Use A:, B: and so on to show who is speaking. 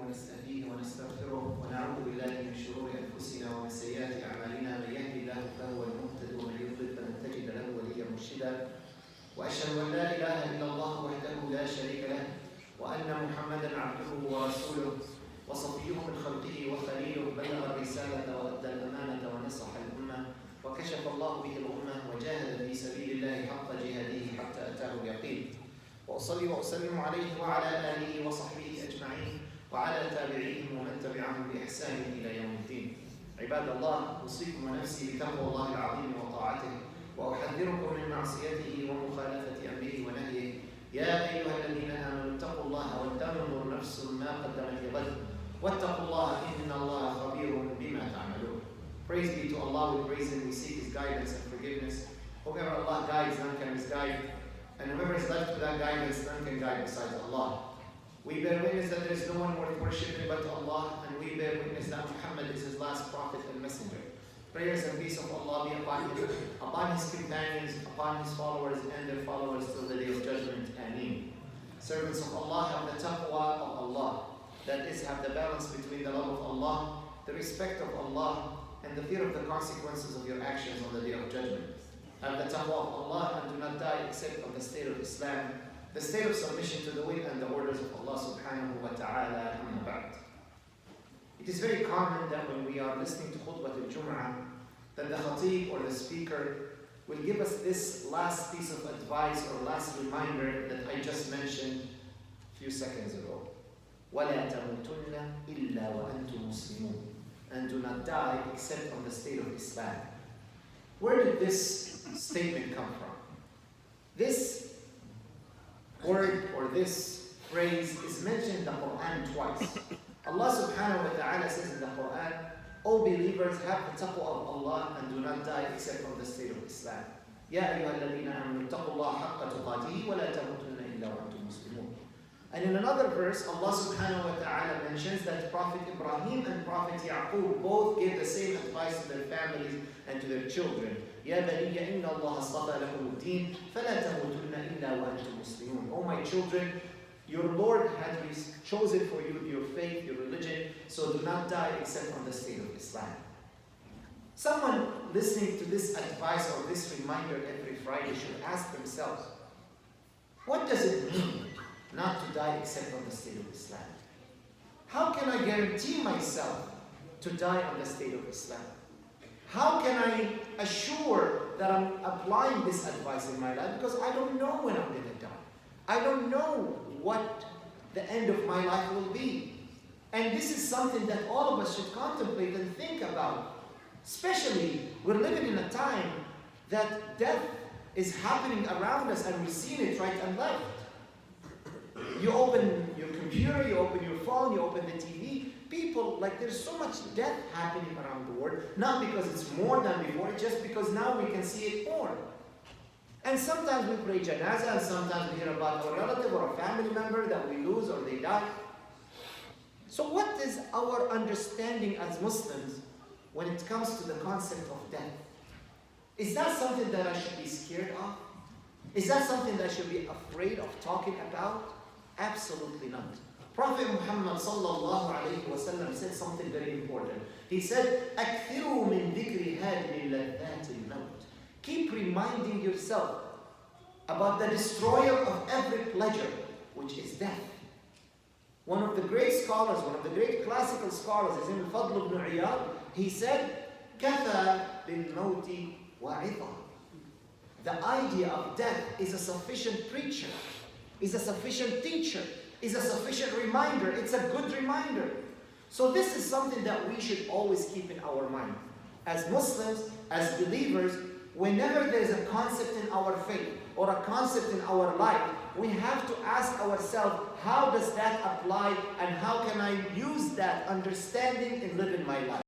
A: ونستهديه ونستغفره ونعوذ بالله من شرور أنفسنا ومن سيئات أعمالنا من يهدي الله فهو المهتد ومن يضلل فلن تجد له وليا مرشدا وأشهد أن لا إله إلا الله وحده لا شريك له وأن محمدا عبده ورسوله وصفيه من خلقه وخليله بلغ الرسالة وأدى الأمانة ونصح الأمة وكشف الله به الأمة وجاهد في سبيل الله حق جهاده حتى أتاه اليقين وأصلي وأسلم عليه وعلى آله وصحبه أجمعين وعلى تابعيهم ومن تبعهم بإحسان إلى يوم الدين. عباد الله، أوصيكم ونفسي بتقوى الله العظيم وطاعته وأحذركم من معصيته ومخالفة أمره ونهيه. يا أيها الذين آمنوا اتقوا الله ولتنظر نفس ما قدمت لغد واتقوا الله إن الله خبير بما تعملون. Praise be to Allah. We praise Him, we seek His guidance and forgiveness. Whoever Allah guides, none can misguide. And whoever is left without guidance, none can guide besides Allah. We bear witness that there is no one worth worshipping but Allah, and we bear witness that Muhammad is His last prophet and messenger. Prayers and peace of Allah be upon him, upon his companions, upon his followers and their followers till the day of judgment. Ameen. Servants of Allah, have the taqwa of Allah. That is, have the balance between the love of Allah, the respect of Allah, and the fear of the consequences of your actions on the day of judgment. Have the taqwa of Allah and do not die except on the state of Islam, the state of submission to the will and the orders of Allah subhanahu wa ta'ala. It is very common that when we are listening to Khutbah al-Jum'ah, that the khatib or the speaker will give us this last piece of advice or last reminder that I just mentioned a few seconds ago. وَلَا تَمُوتُنَّ إِلَّا وَأَنْتُمْ مُسْلِمُونَ. And do not die except on the state of Islam. Where did this statement come from? This word or this phrase is mentioned in the Quran twice. Allah subhanahu wa ta'ala says in the Quran, O believers, have the taqwa of Allah and do not die except on the state of Islam. يَا أَيُّهَا الَّذِينَ آمَنُوا اتَّقُوا اللَّهَ حَقَّ تُقَاتِهِ وَلَا تَمُوتُنَّ إِلَّا وَأَنْتُمْ مُسْلِمُونَ. And in another verse, Allah subhanahu wa ta'ala mentions that Prophet Ibrahim and Prophet Yaqub both gave the same advice to their families and to their children. يَا بَنِيَّ إِنَّ اللَّهَ اصْطَفَى لَكُمُ الدِّينَ فَلَا تَمُوتُنَّ إِلَّا وَأَنْتُمْ مُسْلِمُونَ. O my children, your Lord had chosen for you your faith, your religion, so do not die except on the state of Islam. Someone listening to this advice or this reminder every Friday should ask themselves, what does it mean not to die except on the state of Islam? How can I guarantee myself to die on the state of Islam? How can I assure that I'm applying this advice in my life? Because I don't know when I'm going to die. I don't know what the end of my life will be. And this is something that all of us should contemplate and think about. Especially, we're living in a time that death is happening around us and we're seeing it right and left. You open your computer, you open your phone, you open the TV, people, like there's so much death happening around the world, not because it's more than before, just because now we can see it more. And sometimes we pray janazah, and sometimes we hear about a relative or a family member that we lose or they die. So what is our understanding as Muslims when it comes to the concept of death? Is that something that I should be scared of? Is that something that I should be afraid of talking about? Absolutely not. Prophet Muhammad sallallahu alayhi wa sallam said something very important. He said, أَكْثِرُوا مِن ذِكْرِ هَادِمِ لَذَّاتِ الْمَوْتِ. Keep reminding yourself about the destroyer of every pleasure, which is death. One of the great scholars, one of the great classical scholars, is in Fadl ibn Iyad. He said, كَفَى بِالْمَوْتِ وَعِظًا. The idea of death is a sufficient preacher, is a sufficient teacher, is a sufficient reminder. It's a good reminder. So this is something that we should always keep in our mind. As Muslims, as believers, whenever there is a concept in our faith or a concept in our life, we have to ask ourselves, how does that apply and how can I use that understanding in living my life?